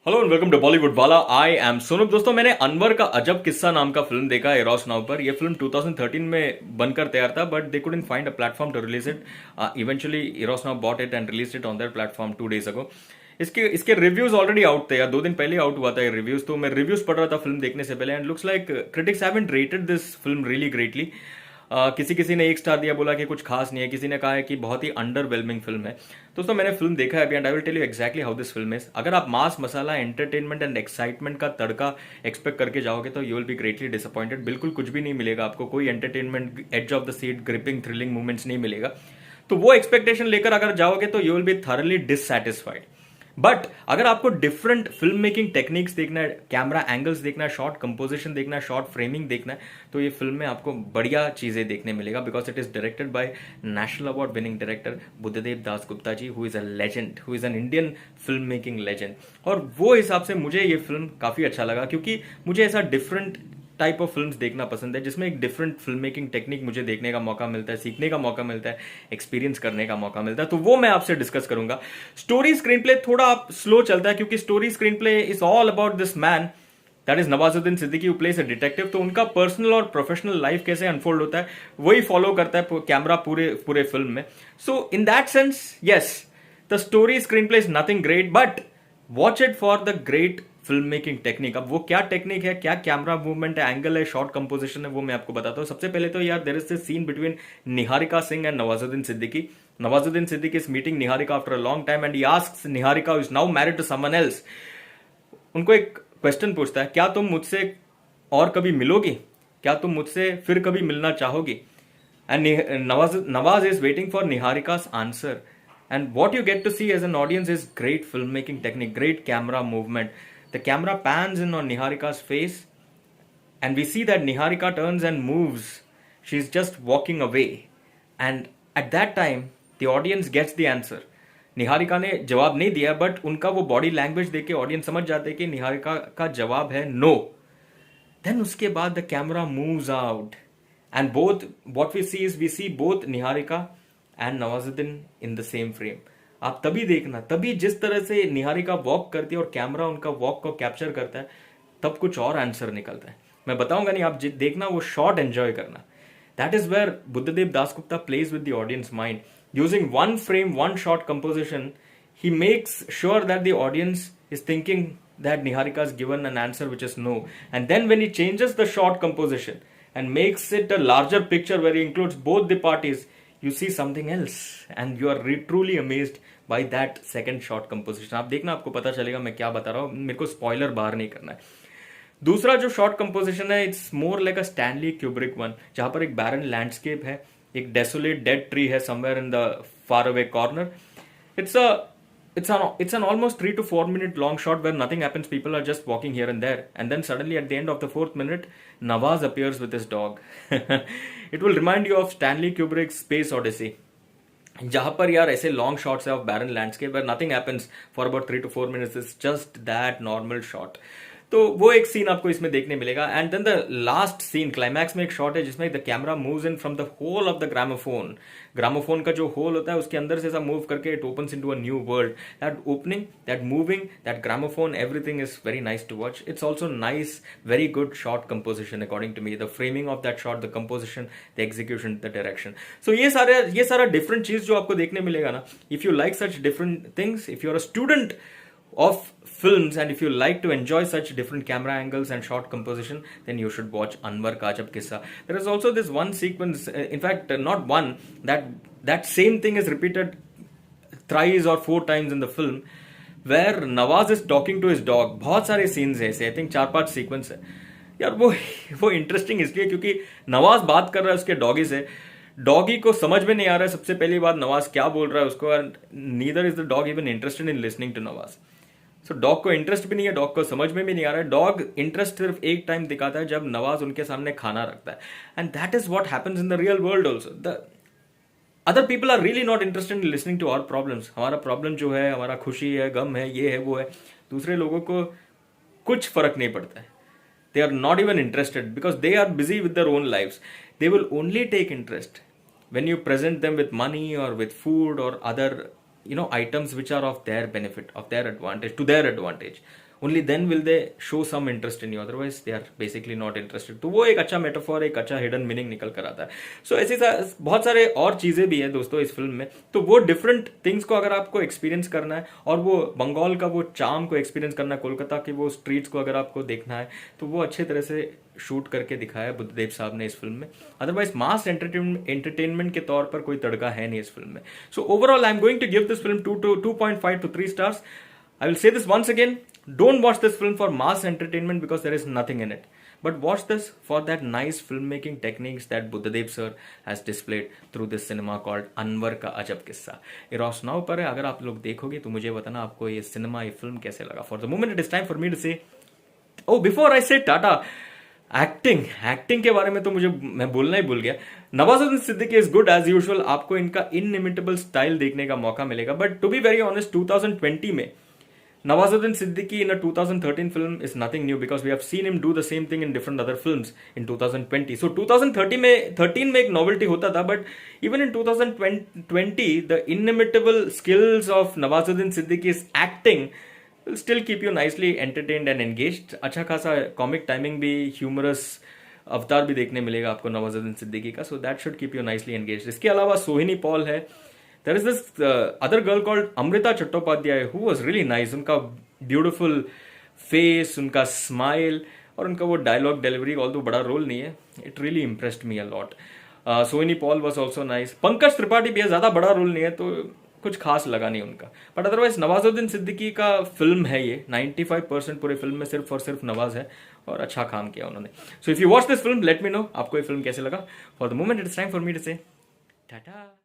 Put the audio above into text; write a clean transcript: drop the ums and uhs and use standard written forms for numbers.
Hello and welcome to Bollywood Wala. I am Sonu. दोस्तों, मैंने अनवर का अजब किस्सा नाम का फिल्म देखा एरोस नाउ पर। यह फिल्म 2013 में बनकर तैयार था, but they couldn't find a platform to release it. Eventually Eros now bought it and release it on their platform 2 days ago. इसके इसके रिव्यूज ऑलरेडी आउट थे, या 2 दिन पहले आउट हुआ था ये रिव्यूज। तो मैं रिव्यूज पढ़ रहा था फिल्म देखने से पहले, and looks like critics haven't rated this film really greatly. किसी किसी ने 1 स्टार दिया, बोला कि कुछ खास नहीं है। किसी ने कहा है कि बहुत ही अंडरवेलमिंग फिल्म है। दोस्तों, मैंने फिल्म देखा है अभी, and I will tell you exactly how this film is. अगर आप mass masala, entertainment and excitement का तड़का एक्सपेक्ट करके जाओगे तो you will be greatly disappointed. बिल्कुल कुछ भी नहीं मिलेगा आपको। कोई entertainment, edge of the seat, gripping, thrilling movements नहीं मिलेगा। तो वो एक्सपेक्टेशन लेकर अगर जाओगे तो you will be thoroughly dissatisfied. But अगर आपको डिफरेंट फिल्म मेकिंग टेक्निक्स देखना है, कैमरा एंगल्स देखना है, शॉर्ट कंपोजिशन देखना है, शॉर्ट फ्रेमिंग देखना है, तो ये फिल्म में आपको बढ़िया चीजें देखने मिलेगा। Because it is directed by national award winning director Buddhadeb Das Gupta ji, who is a legend, who is an Indian film making legend. और वो हिसाब से मुझे ये फिल्म काफी अच्छा लगा, क्योंकि मुझे ऐसा डिफरेंट टाइप ऑफ फिल्म्स देखना पसंद है, जिसमें एक डिफरेंट फिल्म मेकिंग टेक्निक मुझे देखने का मौका मिलता है, सीखने का मौका मिलता है, एक्सपीरियंस करने का मौका मिलता है। तो वो मैं आपसे डिस्कस करूंगा। स्टोरी स्क्रीन प्ले थोड़ा स्लो चलता है, क्योंकि story screen play is all about this man, that is Nawazuddin Siddiqui, who plays a detective. तो उनका पर्सनल और प्रोफेशनल लाइफ कैसे अनफोल्ड होता है वही फॉलो करता है कैमरा पूरे पूरे फिल्म में। So in that sense, yes, the story screen play is nothing great, but watch it for the great film making technique. अब वो क्या टेक्निक है, क्या कैमरा मूवमेंट है, एंगल है, शॉर्ट कंपोजिशन है, वो मैं आपको बताता हूँ। सबसे पहले तो यार, there is this scene between Niharika Singh and Nawazuddin Siddiqui. Nawazuddin Siddiqui is meeting Niharika after a long time, and he asks Niharika, who is now married to someone else. उनको एक क्वेश्चन पूछता है, क्या तुम मुझसे और कभी मिलोगी? क्या तुम मुझसे फिर कभी मिलना चाहोगी? And Nawaz is waiting for Niharika's answer. And what you get to see as an audience is great filmmaking technique, great camera movement. The camera pans in on Niharika's face, and we see that Niharika turns and moves. She's just walking away. And at that time, the audience gets the answer. Niharika ने जवाब नहीं दिया, but उनका वो body language देख के audience समझ जाते हैं कि निहारिका का जवाब है नो। देन उसके बाद the camera moves out, and both what we see is, we see both Niharika and Nawazuddin in the same frame. आप तभी देखना, तभी जिस तरह से निहारिका वॉक करती है और कैमरा उनका वॉक को कैप्चर करता है, तब कुछ और आंसर निकलता है। मैं बताऊंगा नहीं, आप देखना, वो शॉट एंजॉय करना। That is where Buddhadeb Dasgupta plays with the audience mind. Using one frame, one shot composition, he makes sure that the audience is thinking that Niharika has given an answer which is no. And then when he changes the short composition and makes it a larger picture where he includes both the parties, you see something else. And you are truly amazed by that second short composition. आप देखना, आपको पता चलेगा मैं क्या बता रहा हूँ। मेरे को स्पॉइलर बाहर नहीं करना है। दूसरा जो शॉर्ट कंपोजिशन है, it's more like a Stanley Kubrick one, जहां पर एक बैरन लैंडस्केप है, एक डेसोलेट डेड ट्री है somewhere in the far away corner. It's an almost 3 to 4 minute long shot where nothing happens. People are just walking here and there, and then suddenly at the end of the 4th minute, Nawaz appears with his dog. It will remind you of Stanley Kubrick's Space Odyssey, जहां पर यार ऐसे long shots है of barren landscape where nothing happens for about 3 to 4 minutes. It's just that normal shot. तो वो एक scene आपको इसमें देखने मिलेगा। And then the last scene, climax में एक शॉट है जिसमें the camera moves in from the hole of the gramophone. Gramophone का जो होल होता है उसके अंदर से ऐसा मूव करके it opens into a new world. That opening, that moving, that gramophone, everything is very nice to watch. It's also nice, very good shot composition according to me. The framing of that shot, the composition, the execution, the direction. So ये सारा different चीज जो आपको देखने मिलेगा ना, if you like such different things, if you are a student of films and if you like to enjoy such different camera angles and short composition, then you should watch Anwar Ka Ajab Kissa. There is also this one sequence, in fact not one, that same thing is repeated thrice or 4 times in the film, where Nawaz is talking to his dog. बहुत सारे scenes हैं ऐसे, I think 4-5 sequence है यार। वो interesting इसलिए क्योंकि नवाज बात कर रहा है उसके डॉगी से, डॉगी को समझ में नहीं आ रहा है सबसे पहली बात नवाज क्या बोल रहा है उसको, and neither is the dog even interested in listening to Nawaz. So dog को इंटरेस्ट भी नहीं है, डॉग को समझ में भी नहीं आ रहा है। डॉग इंटरेस्ट सिर्फ एक टाइम दिखाता है जब नवाज उनके सामने खाना रखता है। And that is what happens in the real world also. The other people are really not interested in listening to our problems. हमारा प्रॉब्लम जो है, हमारा खुशी है, गम है, ये है, वो है, दूसरे लोगों को कुछ फर्क नहीं पड़ता है। They are not even interested because they are busy with their own lives. They will only take interest when you present them with money or with food or other items which are of their benefit, of their advantage, to their advantage. Only then will they show some interest in you, otherwise they are basically not interested. तो वो एक अच्छा metaphor, एक अच्छा hidden meaning निकल कर आता है। सो ऐसे बहुत सारे और चीजें भी है दोस्तों इस फिल्म में। तो वो डिफरेंट थिंग्स को अगर आपको एक्सपीरियंस करना है और वो बंगाल का वो चार्म को एक्सपीरियंस करना है, कोलकाता की वो स्ट्रीट्स को अगर आपको देखना है, तो वो अच्छे तरह से शूट करके दिखाया बुद्धदेव साहब ने इस फिल्म में। अदरवाइज मास एंटरटेनमेंट के तौर पर कोई तड़का है नहीं इस फिल्म में। So overall I am going to give this film 2.5 to 3 stars. I will say this once again, don't watch this film for mass entertainment because there is nothing in it, but watch this for that nice filmmaking techniques that Buddhadev sir has displayed through this cinema called Anwar का अजब किस्सा। Eros now पर है, अगर आप लोग देखोगे तो मुझे बताना आपको ये सिनेमा, ये फिल्म कैसे लगा। For the moment it is time for me to say, oh before I से टाटा, एक्टिंग के बारे में तो मैं बोलना ही भूल गया। Nawazuddin Siddiqui is good as usual, आपको इनका इनइमिटेबल स्टाइल देखने का मौका मिलेगा। But to be very honest 2020 में Nawazuddin Siddiqui in a 2013 film is nothing new because we have seen him do the same thing in different other films in 2020. So 2013 में एक novelty होता था, but even in 2020 the inimitable skills of Nawazuddin Siddiqui's acting will still keep you nicely entertained and engaged. अच्छा खासा comic timing भी, humorous अवतार भी देखने मिलेगा आपको नवाजुद्दीन सिद्दीकी का, so that should keep you nicely engaged. इसके अलावा सोहिनी पॉल है। There is this other girl called Amrita Chattopadhyay who was really nice. उनका beautiful face, उनका smile और उनका वो dialogue delivery, although बड़ा रोल नहीं है, it really impressed me a lot. Sohini Paul was also nice. Pankaj Tripathi भी है, ज़्यादा बड़ा रोल नहीं है तो कुछ खास लगा नहीं उनका। बट अदरवाइज नवाजुद्दीन सिद्दीकी का फिल्म है ये, 95% पूरे फिल्म में सिर्फ और सिर्फ नवाज है और अच्छा काम किया उन्होंने। So if you watch this film let me know आपको ये फिल्म कैसे लगा। For the moment it's time for me to say Tata.